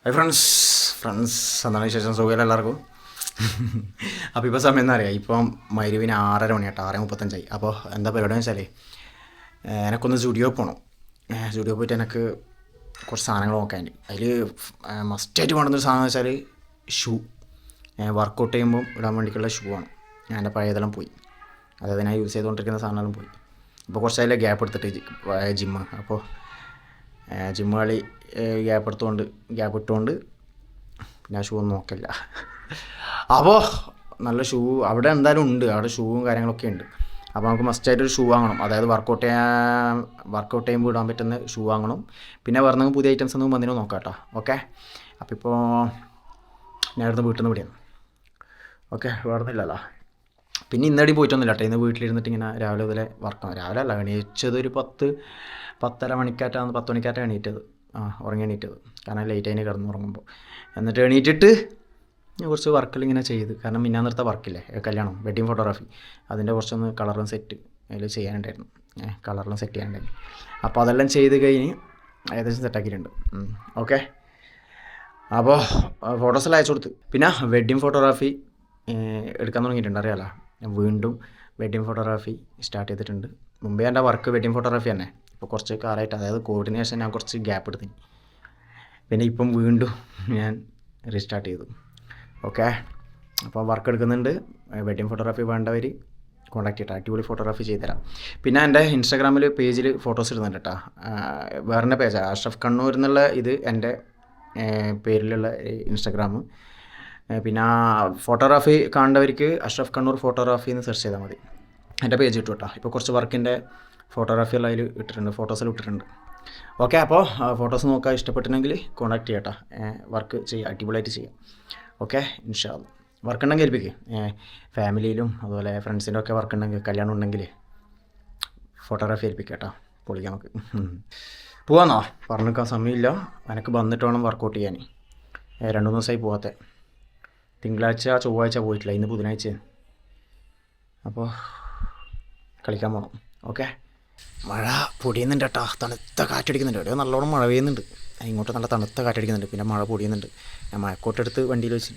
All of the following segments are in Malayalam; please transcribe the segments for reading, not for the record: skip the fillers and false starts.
ഹായ് ഫ്രണ്ട്സ് എന്താണ് വിശേഷം? സുഖമില്ല എല്ലാവർക്കും. അപ്പോൾ ഇപ്പോൾ സമയം എന്താ അറിയാം, ഇപ്പം മരുവിന് 6:30 6:35. അപ്പോൾ എന്താ പരിപാടി എന്ന് വെച്ചാൽ എനക്കൊന്ന് സ്റ്റുഡിയോ പോകണം. സ്റ്റുഡിയോ പോയിട്ട് എനിക്ക് കുറച്ച് സാധനങ്ങൾ നോക്കാൻ. അതിൽ മസ്റ്റായിട്ട് വേണ്ടുന്നൊരു സാധനം എന്ന് വെച്ചാൽ ഷൂ. വർക്കൗട്ട് ചെയ്യുമ്പോൾ ഇടാൻ വേണ്ടിയിട്ടുള്ള ഷൂ ആണ്. എൻ്റെ പഴയതെല്ലാം പോയി, അതായത് ഞാൻ യൂസ് ചെയ്തുകൊണ്ടിരിക്കുന്ന സാധനമെല്ലാം പോയി. ഇപ്പോൾ കുറച്ച് അതിൽ ഗ്യാപ്പ് എടുത്തിട്ട് ജിമ്മ്, അപ്പോൾ ജിമ്മ് കളി ഗ്യാപ്പ് ഇട്ടുകൊണ്ട് പിന്നെ ആ ഷൂ ഒന്നും നോക്കില്ല. അപ്പോൾ നല്ല ഷൂ അവിടെ എന്തായാലും ഉണ്ട്, അവിടെ ഷൂവും കാര്യങ്ങളൊക്കെ ഉണ്ട്. അപ്പോൾ നമുക്ക് മസ്റ്റായിട്ടൊരു ഷൂ വാങ്ങണം, അതായത് വർക്കൗട്ട് ചെയ്യുമ്പോൾ ഇടാൻ പറ്റുന്ന ഷൂ വാങ്ങണം. പിന്നെ വേറെ പുതിയ ഐറ്റംസ് ഒന്നും വന്നിട്ട് നോക്കാം കേട്ടോ. ഓക്കെ, അപ്പോൾ ഇപ്പോൾ ഞാൻ ഇവിടുന്ന് വീട്ടിൽ നിന്ന് വിടിയാണ്. ഓക്കെ, വേറൊന്നുമില്ലല്ലോ. പിന്നെ ഇന്നടി പോയിട്ടൊന്നുമില്ല കേട്ടോ. ഇന്ന് വീട്ടിലിരുന്നിട്ട് ഇങ്ങനെ രാവിലെ മുതലേ വർക്കാണ്. രാവിലെ അല്ല, എണീച്ചത് ഒരു 10 മണിക്കാറ്റാണ് എണീറ്റത്. ഉറങ്ങി എണീറ്റത്, കാരണം ലേറ്റ് അതിന് കിടന്നുറങ്ങുമ്പോൾ. എന്നിട്ട് എണീറ്റിട്ട് കുറച്ച് വർക്കെല്ലാം ഇങ്ങനെ ചെയ്ത്, കാരണം മിന്നാന്നേരത്തെ വർക്കില്ലേ, കല്യാണം വെഡ്ഡിങ് ഫോട്ടോഗ്രാഫി, അതിൻ്റെ കുറച്ചൊന്ന് കളറും സെറ്റ് അതിൽ ചെയ്യാനുണ്ടായിരുന്നു. കളറെല്ലാം സെറ്റ് ചെയ്യാനുണ്ടായിരുന്നു. അപ്പോൾ അതെല്ലാം ചെയ്ത് കഴിഞ്ഞ് ഏകദേശം സെറ്റാക്കിയിട്ടുണ്ട്. ഓക്കെ, അപ്പോൾ ഫോട്ടോസെല്ലാം അയച്ചു കൊടുത്ത്. പിന്നെ വെഡ്ഡിങ് ഫോട്ടോഗ്രാഫി എടുക്കാൻ തുടങ്ങിയിട്ടുണ്ട്, അറിയാമല്ലോ. വീണ്ടും വെഡ്ഡിങ് ഫോട്ടോഗ്രാഫി സ്റ്റാർട്ട് ചെയ്തിട്ടുണ്ട്. മുമ്പേ എൻ്റെ വർക്ക് വെഡ്ഡിങ് ഫോട്ടോഗ്രാഫി തന്നെ. ഇപ്പോൾ കുറച്ച് കാലമായിട്ട്, അതായത് കോർഡിനേഷൻ ഞാൻ കുറച്ച് ഗ്യാപ്പ് എടുത്തു. പിന്നെ ഇപ്പം വീണ്ടും ഞാൻ റീസ്റ്റാർട്ട് ചെയ്തു. ഓക്കെ, അപ്പോൾ വർക്ക് എടുക്കുന്നുണ്ട്. വെഡ്ഡിങ് ഫോട്ടോഗ്രാഫി വേണ്ടവർ കോൺടാക്ട് ചെയ്യട്ടെ, അടിപൊളി ഫോട്ടോഗ്രാഫി ചെയ്തുതരാം. പിന്നെ എൻ്റെ ഇൻസ്റ്റാഗ്രാമിൽ പേജിൽ ഫോട്ടോസ് ഇടുന്നുണ്ട് കേട്ടോ. വേറെ പേജാണ് അഷ്റഫ് കണ്ണൂർ എന്നുള്ള, ഇത് എൻ്റെ പേരിലുള്ള ഇൻസ്റ്റാഗ്രാം. പിന്നെ ഫോട്ടോഗ്രാഫി കാണേണ്ടവർക്ക് അഷ്റഫ് കണ്ണൂർ ഫോട്ടോഗ്രാഫി എന്ന് സെർച്ച് ചെയ്താൽ മതി. എൻ്റെ പേജ് ഇട്ടു കേട്ടോ. ഇപ്പോൾ കുറച്ച് വർക്കിൻ്റെ ഫോട്ടോഗ്രാഫിയെല്ലാം അതിൽ ഇട്ടിട്ടുണ്ട്, ഫോട്ടോസെല്ലാം ഇട്ടിട്ടുണ്ട്. ഓക്കെ, അപ്പോൾ ഫോട്ടോസ് നോക്കാൻ ഇഷ്ടപ്പെട്ടിട്ടുണ്ടെങ്കിൽ കോൺടാക്ട് ചെയ്യട്ടോ. വർക്ക് ചെയ്യാം, അടിപൊളിയായിട്ട് ചെയ്യാം. ഓക്കെ, ഇൻഷാ അല്ലാ. വർക്ക് ഉണ്ടെങ്കിൽ ഏൽപ്പിക്ക്. ഫാമിലിയിലും അതുപോലെ ഫ്രണ്ട്സിൻ്റെ ഒക്കെ വർക്ക് ഉണ്ടെങ്കിൽ, കല്യാണം ഉണ്ടെങ്കിൽ ഫോട്ടോഗ്രാഫി ഏൽപ്പിക്കുക കേട്ടോ. പൊളിക്കാം നമുക്ക്. പോവാന്നോ? പറഞ്ഞു നിൽക്കാൻ സമയമില്ല. എനിക്ക് വന്നിട്ട് വേണം വർക്കൗട്ട് ചെയ്യാൻ. 2-3 ദിവസമായി പോകാത്ത. തിങ്കളാഴ്ച ചൊവ്വാഴ്ച പോയിട്ടില്ല, ഇന്ന് ബുധനാഴ്ച. അപ്പോൾ കളിക്കാൻ പോകണം. ഓക്കെ, മഴ പൊടിയുന്നുണ്ട് കേട്ടോ. തണുത്ത കാറ്റടിക്കുന്നുണ്ട്. എവിടെയോ നല്ലോണം മഴ പെയ്യുന്നുണ്ട്. ഇങ്ങോട്ട് നല്ല തണുത്ത കാറ്റടിക്കുന്നുണ്ട്. പിന്നെ മഴ പൊടിയുന്നുണ്ട്. ഞാൻ മഴക്കോട്ടെടുത്ത് വണ്ടിയിൽ വെച്ച്,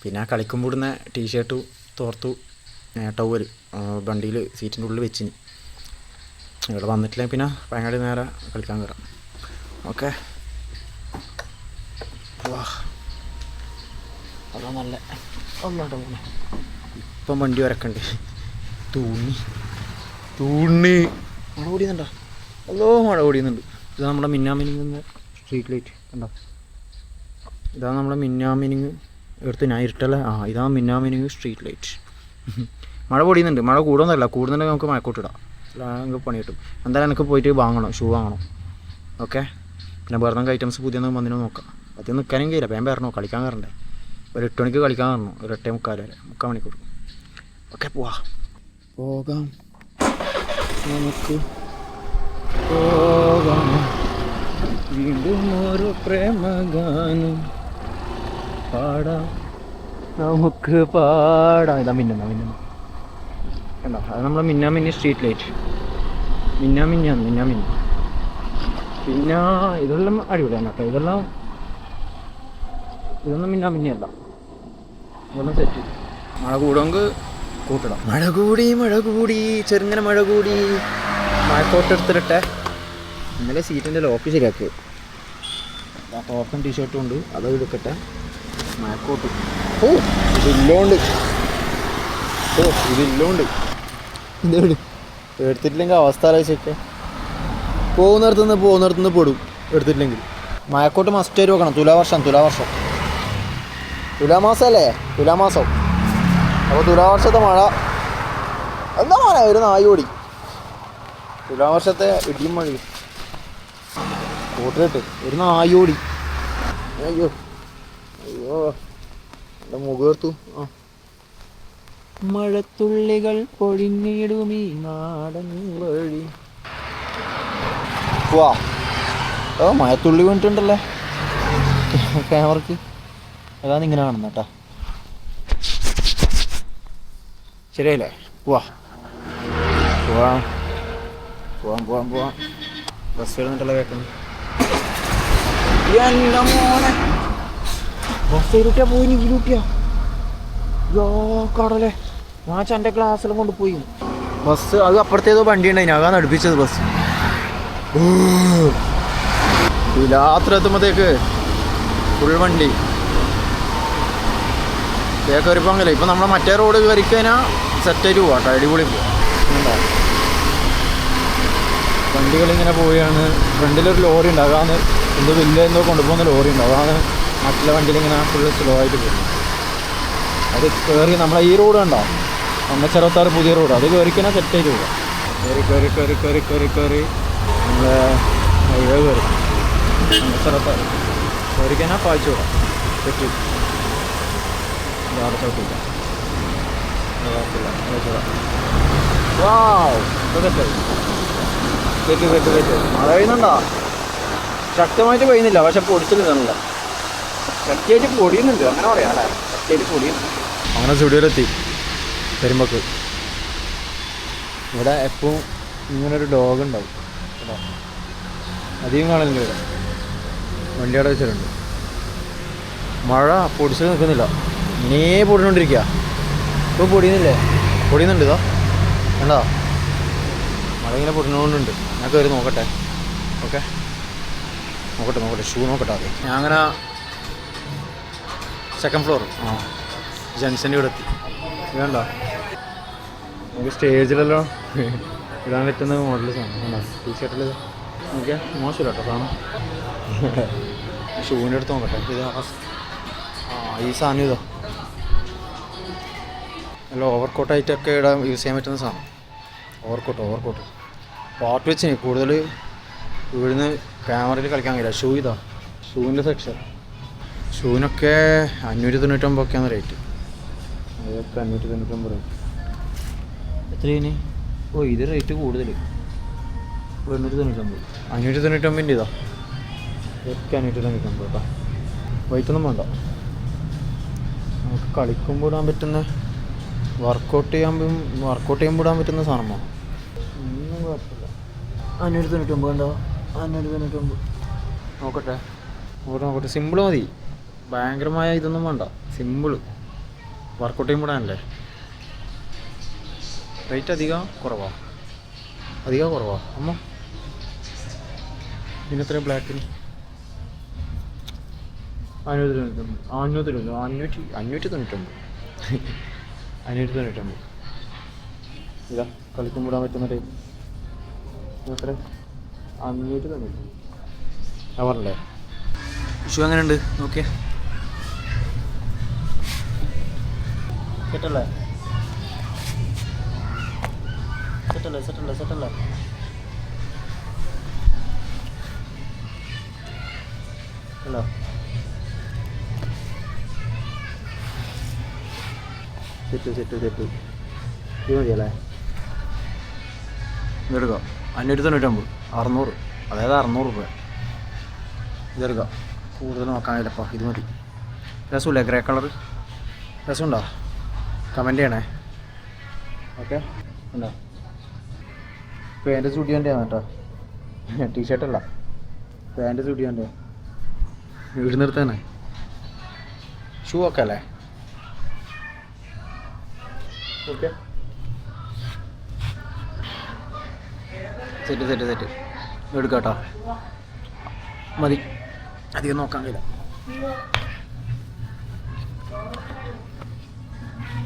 പിന്നെ കളിക്കുമ്പോൾ ഇടുന്ന ടീഷർട്ട് തോർത്തു ടവൽ വണ്ടിയിൽ സീറ്റിൻ്റെ ഉള്ളിൽ വെച്ചിന്. ഇവിടെ വന്നിട്ടില്ലെങ്കിൽ പിന്നെ ഭയങ്കര നേരെ കളിക്കാൻ കയറാം. ഓക്കെ, വാ, അതാ നല്ല ഒന്നാട്ടോ. ഇപ്പം വണ്ടി വരക്കണ്ട്. തൂണ്ണി മഴ ഓടിയുന്നുണ്ടോ? അല്ലോ, മഴ ഓടിയുന്നുണ്ട്. ഇതാണ് നമ്മുടെ മിന്നാമിനിങ് സ്ട്രീറ്റ് ലൈറ്റ് കണ്ടോ. ഇതാണ് നമ്മുടെ മിന്നാമിനിങ് എടുത്ത് ഞാൻ ഇരുട്ടല്ലേ. ഇതാണ് മിന്നാമിനിങ് സ്ട്രീറ്റ് ലൈറ്റ്. മഴ പൊടിയുന്നുണ്ട്. മഴ കൂടുന്നതല്ല, കൂടുന്നുണ്ടെങ്കിൽ നമുക്ക് മഴക്കോട്ടിടാം. നമുക്ക് പണി കിട്ടും. എന്തായാലും എനിക്ക് പോയിട്ട് വാങ്ങണം, ഷൂ വാങ്ങണം. ഓക്കെ, പിന്നെ വേറെ ഐറ്റംസ് പുതിയൊന്നും വന്നിട്ട് നോക്കാം. അതൊന്നും നിൽക്കാനും കഴിയില്ല. വേഗം വരണോ, കളിക്കാൻ കയറണ്ടേ. ഒരു 8 മണിക്ക് കളിക്കാൻ കയറണോ, ഒരു 8:45 വരെ, 3/4 മണിക്കൂർ. ഓക്കെ, പോകാം നമുക്ക് പോകാം. വീണ്ടും ഒരു പ്രേമഗാനം പാടാം, നമുക്ക് പാടാം. ഇതാ മിന്നുന്ന കണ്ടോ, അത് നമ്മളെ മിന്നാമിന്നി സ്ട്രീറ്റ് ലൈറ്റ്. മിന്നാമിന്നി. പിന്നെ ഇതെല്ലാം അടിപൊളിയാണ് കേട്ടോ. ഇതൊന്നും മിന്നാമിന്നിയല്ല, ഇതൊന്നും സെറ്റ്. മഴ കൂടുമെങ്കിൽ കൂട്ടിടാം. മഴ കൂടി ചെറുങ്ങനെ മഴ കൂടി. മഴക്കോട്ടെടുത്തിട്ടെ. ഇന്നലെ സീറ്റിൻ്റെ ലോക്ക് ശരിയാക്കി. ടോപ്പും ടീഷർട്ടും ഉണ്ട്, അത് എടുക്കട്ടെ. മഴക്കോട്ട് ഇതില്ലോണ്ട് ഇതെവിടെ എടുത്തിട്ടില്ലെങ്കിൽ അവസ്ഥ ആലോചിച്ചൊക്കെ. പോകുന്നിടത്തുനിന്ന് പെടും എടുത്തിട്ടില്ലെങ്കിൽ. മഴക്കോട്ട് മസ്റ്റായിട്ട് വെക്കണം. തുലാമാസമല്ലേ, തുലാമാസം. അപ്പോൾ തുലാവർഷത്തെ മഴ എന്താ മഴ, ഒരു നായോടി. തുലാവർഷത്തെ ഇടിയും മഴയും കൂട്ടിലിട്ട് ഒരു നായോടി. അയ്യോ എൻ്റെ മുഖേർത്തു. മഴത്തുള്ളികൾ പൊഴിഞ്ഞിടുമീ നാടൻ വഴി. മഴത്തുള്ളി വീണിട്ടുണ്ടല്ലേ ക്യാമറക്ക്. അതാണ് ഇങ്ങനെ കാണുന്ന കേട്ടോ. ശരിയല്ലേ? പോവാം. ബസ് വരുന്നിട്ടുള്ള കേൾക്കുന്നു. എൻ്റെ മോനെ ബസ് ഇരുട്ടിയാ പോയി ഇരുട്ടിയാ യോ കടലേ ഞാൻ എൻ്റെ ക്ലാസ്സിലും കൊണ്ടുപോയി ബസ്. അത് അപ്പുറത്തേതോ വണ്ടി ഉണ്ടായിന്, അതാണ് അടുപ്പിച്ചത് ബസ്. രാത്രി എത്തുമ്പോഴത്തേക്ക് ഫുൾ വണ്ടി കയറിപ്പോൾ അങ്ങനെ. ഇപ്പം നമ്മളെ മറ്റേ റോഡ് കയറിക്കഴിഞ്ഞാൽ സെറ്റായിട്ട് പോവാം കേട്ടോ, അടിപൊളി പോവാം. വണ്ടികളിങ്ങനെ പോവുകയാണ്. ഫ്രണ്ടിലൊരു ലോറി ഉണ്ട്, അതാണ് എന്തോ വലിയ എന്തോ കൊണ്ടുപോകുന്ന ലോറി ഉണ്ട്, അതാണ് മറ്റുള്ള വണ്ടിയിലിങ്ങനെ ഫുള്ള് സ്ലോ ആയിട്ട് പോകുന്നത്. അത് കയറി നമ്മളെ ഈ റോഡ് കണ്ടോ, 166 പുതിയ റോഡ്, അത് കയറിക്കഴിഞ്ഞാൽ സെറ്റായിട്ട് പോകാം. കയറി നമ്മളെ ഹൈവേ കയറി 166 കയറിക്കഴിഞ്ഞാൽ പായിച്ചു വിടാം. സെറ്റ് ചോട്ടില്ല മഴ പെയ്യുന്നുണ്ടോ? ശക്തമായിട്ട് പെയ്യുന്നില്ല, പക്ഷെ പൊടിച്ചില്ല. ശക്തിയായിട്ട് പൊടിയുന്നുണ്ട്, അങ്ങനെ പറയാം അല്ലേ, ശക്തിയായിട്ട് പൊടിയുന്നു. അങ്ങനെ സ്റ്റുഡിയോയിലെത്തി വരുമ്പോക്ക്. ഇവിടെ എപ്പോഴും ഇങ്ങനൊരു ഡോഗ് ഉണ്ടാവും കേട്ടോ, അധികം കാണലുണ്ട് ഇവിടെ. വണ്ടി അവിടെ വെച്ചിട്ടുണ്ട്. മഴ പൊടിച്ചിട്ട് നിൽക്കുന്നില്ല, ഇങ്ങനെ പൊടിഞ്ഞോണ്ടിരിക്കുക. ഇപ്പോൾ പൊടിയുന്നില്ലേ? പൊടിയുന്നുണ്ട് ഇതാ കണ്ടോ, മഴ ഇങ്ങനെ പൊടിഞ്ഞുകൊണ്ടുണ്ട്. ഞാൻ കയറി നോക്കട്ടെ. ഓക്കെ, നോക്കട്ടെ ഷൂ നോക്കട്ടെ. അതെ ഞാൻ അങ്ങനെ സെക്കൻഡ് ഫ്ലോർ ജംഗ്ഷൻ്റെ ഇവിടെ എത്തി. ഇതുണ്ടോ നമുക്ക് സ്റ്റേജിലല്ലോ ഇടാൻ പറ്റുന്ന മോഡൽ സാധനം. ടീഷർട്ടിൽ നോക്കിയാൽ മോശമില്ല കേട്ടോ സാധനം. ഷൂവിൻ്റെ അടുത്ത് നോക്കട്ടെ. ഇത് ഈ സാധനം ഇതാ നല്ല ഓവർകോട്ടായിട്ടൊക്കെ ഇടാൻ യൂസ് ചെയ്യാൻ പറ്റുന്ന സാധനം. ഓവർകോട്ട് പാർട്ട് വെച്ചിന് കൂടുതൽ ഇവിടുന്ന് ക്യാമറയിൽ കളിക്കാൻ കഴിയില്ല. ഷൂ ഇതാ, ഷൂവിൻ്റെ സെക്ഷൻ. ഷൂവിനൊക്കെ 599 റേറ്റ്. അതൊക്കെ 599 എത്രയാണ്? ഓ ഇത് റേറ്റ് കൂടുതൽ, 899. 599 ഇതാ, ഇതൊക്കെ 599 കേട്ടോ. വൈറ്റൊന്നും വേണ്ട, നമുക്ക് കളിക്കുമ്പോൾ ഇടാൻ പറ്റുന്ന, വർക്കൗട്ട് ചെയ്യുമ്പോൾ ഇടാൻ പറ്റുന്ന സാധനമാണ്. ഒന്നും കുഴപ്പമില്ല. 599 ഉണ്ടോ? 599 നോക്കട്ടെ. സിമ്പിൾ മതി, ഭയങ്കരമായ ഇതൊന്നും വേണ്ട. സിമ്പിള് വർക്കൗട്ട് ചെയ്യുമ്പോൾ ഇടാനല്ലേ. റേറ്റ് അധികം കുറവാ അമ്മ. ഇതിനെത്ര ബ്ലാക്കിന്? 599 ഇതാ കളിക്കുമ്പോൾ ഇടാൻ പറ്റുന്ന ടൈപ്പ്. എത്ര? 590 പറഞ്ഞല്ലേ. ഷൂ അങ്ങനെ ഉണ്ട് നോക്കിയേ, സെറ്റല്ലേ അല്ല സെറ്റ് ഇത് മതിയല്ലേ. ഇതെടുക്കാം 599, 600, അതായത് 600 രൂപ. ഇതെടുക്കാം, കൂടുതൽ നോക്കാനില്ലപ്പോൾ ഇത് മതി. രസമില്ലേ ഗ്രേ കളർ? രസമുണ്ടോ? കമൻറ്റ് ചെയ്യണേ. ഓക്കെ ഉണ്ടോ? പാൻറ്റ് സ്റ്റുഡിയോൻ്റെ ആണ് കേട്ടോ, ടീഷർട്ടല്ല, പാൻറ്റ് സ്റ്റുഡിയോൻ്റെ. വീട് നിർത്താനേ. ഷൂ ഒക്കെ അല്ലേ? ഓക്കെ സെറ്റ് എടുക്കാം കേട്ടോ, മതി, അധികം നോക്കാൻ കഴിയില്ല.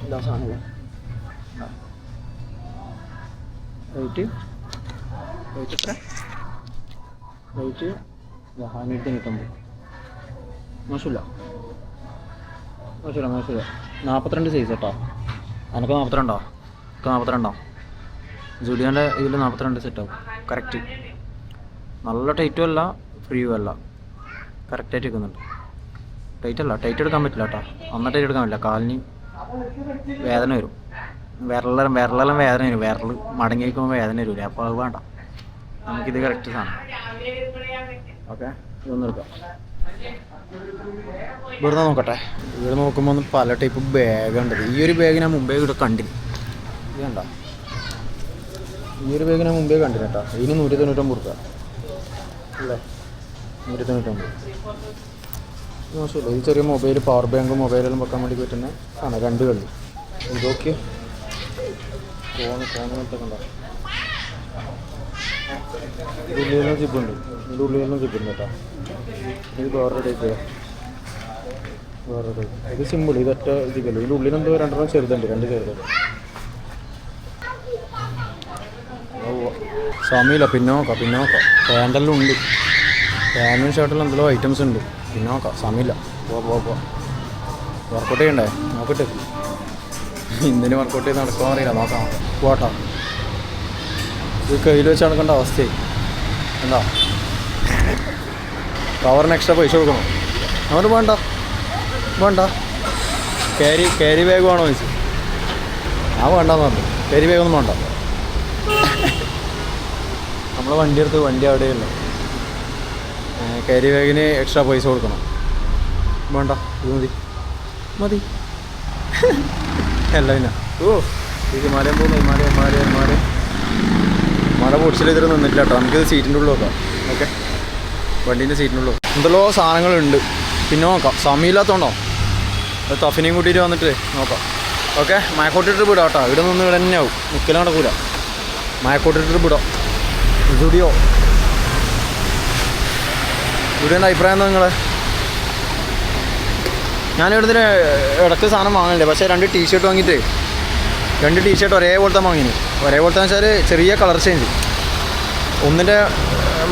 എന്താ സാധനം റേറ്റ് എത്ര? റേറ്റ് 599. മോശമില്ല 42 സൈസ് കേട്ടോ. എനിക്ക് 42 ഒക്കെ 42. ജൂലിയാൻ്റെ ഇതിൽ 42 സെറ്റാവും കറക്റ്റ്. നല്ല ടൈറ്റും അല്ല ഫ്രീയും അല്ല, കറക്റ്റായിട്ട് എടുക്കുന്നുണ്ട്. ടൈറ്റ് എടുക്കാൻ പറ്റില്ല കേട്ടോ, ടൈറ്റ് എടുക്കാൻ പറ്റില്ല. കാലിന് വേദന വരും, വിരലെല്ലാം വേദന വരും, വിരൽ മടങ്ങി വയ്ക്കുമ്പോൾ വേദന വരില്ല. അപ്പോൾ അത് വേണ്ട, നമുക്കിത് കറക്റ്റ് സാധനം. ഓക്കെ ഇതൊന്നും എടുക്കാം. ഇവിടെ നോക്കട്ടെ. ഇവിടെ നോക്കുമ്പോൾ പല ടൈപ്പ് ബാഗുണ്ട്. ഈ ഒരു ബാഗ് ഞാൻ മുമ്പേ ഇവിടെ കണ്ടിന്. ഇത് കണ്ടോ? ഈ ഒരു ബാഗ് ഞാൻ മുമ്പേ കണ്ടിന് കേട്ടോ. ഇതിന് 199 രൂപ അല്ലേ? 195. മോശമില്ല. ഈ ചെറിയ മൊബൈൽ, പവർ ബാങ്കും മൊബൈലെല്ലാം വെക്കാൻ വേണ്ടി പറ്റുന്ന ആണ് 2 കള്ളി. ഇതൊക്കെ ഫോണൊക്കെ ഉണ്ടോ? ഉള്ളിലും ജിബുണ്ട്. ഇതിൻ്റെ ഉള്ളിലും ജിബുണ്ട് കേട്ടോ. ഇത് വേറൊരു ടൈപ്പ്. ഇത് സിമ്പിൾ. ഇതൊറ്റ ജിബല്ല. ഇതിൻ്റെ ഉള്ളിലെന്തോ 2 ചെറുതുണ്ട്. 2 ചെറുതുണ്ട്. സമയമില്ല. പിന്നോക്കാം. പാൻറ്റെല്ലാം ഉണ്ട്. പാൻറ്റും ഷർട്ടെല്ലാം എന്തെല്ലോ ഐറ്റംസ് ഉണ്ട്. പിന്നോക്കാം. സമയമില്ല. പോ വർക്കൗട്ട് ചെയ്യണ്ടേ? നോക്കട്ടെ. ഇന്നിന് വർക്കൗട്ട് ചെയ്ത് നടക്കാൻ അറിയില്ല. നോക്കാം. പോട്ടാ. ഇത് കയ്യിൽ വെച്ച് നടക്കേണ്ട അവസ്ഥയായി. എന്താ കവറിന് എക്സ്ട്രാ പൈസ കൊടുക്കണം. അവന് വേണ്ട ക്യാരി ബാഗ് വേണോ ചോദിച്ചു. വേണ്ടെന്ന് പറഞ്ഞു. ക്യാരി ബാഗൊന്നും വേണ്ട. നമ്മൾ വണ്ടി അവിടെയല്ല. ക്യാരി ബാഗിന് എക്സ്ട്രാ പൈസ കൊടുക്കണം. വേണ്ട. ഇത് മതി അല്ല പിന്നെ ഇത് ഹിമാലയം പോകുന്നു. ഹിമാലയം മഴ പൊടിച്ചിൽ ഇതിൽ നിന്നിട്ടില്ല കേട്ടോ. നമുക്കിത് സീറ്റിൻ്റെ ഉള്ളിൽ നോക്കാം. ഓക്കെ, വണ്ടീൻ്റെ സീറ്റിൻ്റെ ഉള്ളിൽ എന്തെല്ലോ സാധനങ്ങളുണ്ട്. പിന്നെ നോക്കാം. സമയമില്ലാത്തതുകൊണ്ടോ തഫിനെയും കൂട്ടിയിട്ട് വന്നിട്ട് നോക്കാം. ഓക്കെ, മയക്കോട്ടിട്ട് വിടാം കേട്ടോ. ഇവിടെ നിന്ന് ഇവിടെ തന്നെ ആവും. നിൽക്കലും നടക്കൂല. മയക്കോട്ടിട്ട് വിടാം. സ്റ്റുഡിയോ അഭിപ്രായം എന്താ നിങ്ങളെ? ഞാനിവിടുന്ന് ഇടയ്ക്ക് സാധനം വാങ്ങലുണ്ട്. പക്ഷേ 2 ടീഷർട്ട് വാങ്ങിയിട്ട് 2 ടീഷർട്ട് ഒരേപോലത്തെ വാങ്ങിന്. ഒരേപോലത്തെ വെച്ചാൽ ചെറിയ കളർ ചേഞ്ച്. ഒന്നിൻ്റെ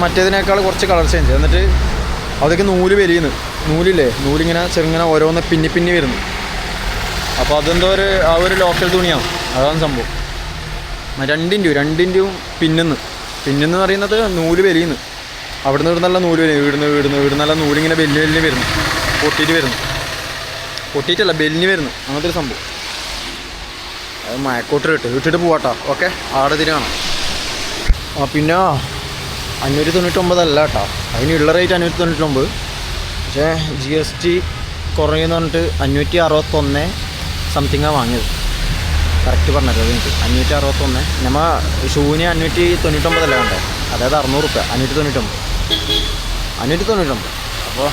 മറ്റേതിനേക്കാൾ കുറച്ച് കളർ ചേഞ്ച്. എന്നിട്ട് അതൊക്കെ നൂല് വലിയുന്നു. നൂലിങ്ങനെ ചെറുങ്ങനെ ഓരോന്ന് പിന്നി വരുന്നു. അപ്പോൾ അതെന്തോ ഒരു ലോക്കൽ തുണിയാണ്. അതാണ് സംഭവം. 2 പിന്നെന്ന് പറയുന്നത് നൂല് വലിയുന്നു. അവിടുന്ന് ഇവിടുന്നല്ല നൂല് ഇവിടുന്നല്ല നൂലിങ്ങനെ വലിഞ്ഞ് വരുന്നു. പൊട്ടിയിട്ടല്ല ബെല്ലിന് വരുന്നു. അങ്ങനത്തെ ഒരു സംഭവം. അത് മയക്കോട്ട് ഇട്ടിട്ട് പോവാട്ടോ. ഓക്കെ, ആടെ തിരികണം. പിന്നെ 599 അല്ല കേട്ടോ. അതിനുള്ള റേറ്റ് 599. പക്ഷേ GST കുറയുമെന്ന് പറഞ്ഞിട്ട് 561 സംതിങ്ങാണ് വാങ്ങിയത്. കറക്റ്റ് പറഞ്ഞത് എനിക്ക് 561. നമ്മൾ ഷൂവിന് 599 അല്ല കണ്ടേ. അതായത് 600 രൂപ. 599. അപ്പോൾ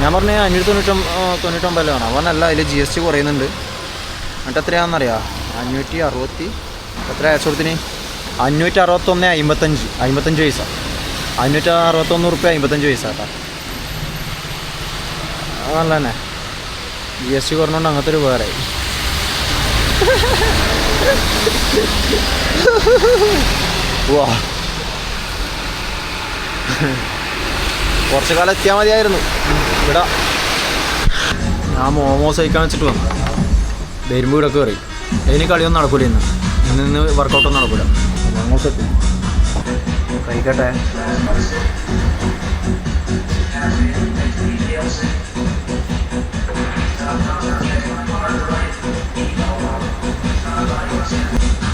ഞാൻ പറഞ്ഞ 599 അല്ല വേണം. അവനല്ല, അതിൽ GST കുറയുന്നുണ്ട്. എന്നിട്ട് എത്രയാണെന്നറിയാം? 560 എത്ര അയച്ചോടത്തിന്? 561.55 പൈസ. 561 രൂപ 55 പൈസ കേട്ടോ. അതല്ല തന്നെ GST കുറഞ്ഞുകൊണ്ട് അങ്ങനത്തെ ഒരു വേറെ. വാ, കുറച്ച് കാലം എത്തിയാൽ മതിയായിരുന്നു. ഇവിടെ ഞാൻ മോമോസ് കഴിക്കാൻ വെച്ചിട്ട് വന്നു. വരുമ്പോൾ ഇവിടെ കയറി. ഇനി കളിയൊന്നും നടക്കൂല. ഇന്ന് വർക്കൗട്ടൊന്നും നടക്കൂല. മോമോസ് എത്തി കഴിക്കട്ടെ.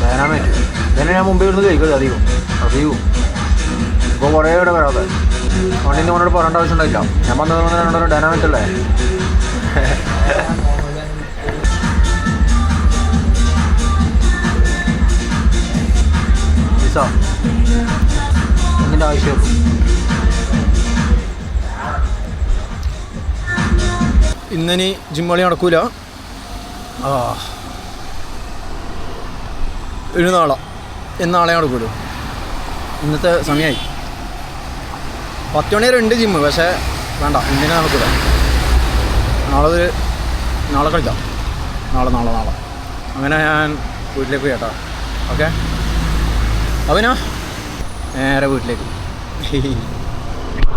ഡൈനാമൈറ്റ് ഇതന്നെ ഞാൻ മുമ്പേ ഇരുന്ന് കഴിക്കരുത്. അധികവും ഇപ്പോൾ കുറേ ഇവിടെ വരാതെ. വണ്ടിൻ്റെ മുന്നോട് പറയേണ്ട ആവശ്യം ഉണ്ടായില്ല. ഞാൻ വന്നത് ഡൈനാമൈറ്റ് അല്ലേ. ഒന്നിൻ്റെ ആവശ്യമുള്ളൂ. ഇന്നിനി ജിമ്മളി നടക്കൂല. നാളെ നടക്കൂലോ. ഇന്നത്തെ സമയമായി 10 മണി വരെ ഉണ്ട് ജിമ്മ്. പക്ഷേ വേണ്ട, ഇന്നിനെ നടക്കൂല. നാളെ കളിക്കാം. നാളെ അങ്ങനെ ഞാൻ വീട്ടിലേക്ക് പോയി കേട്ടോ. ഓക്കെ, അവനാ നേരെ വീട്ടിലേക്ക്.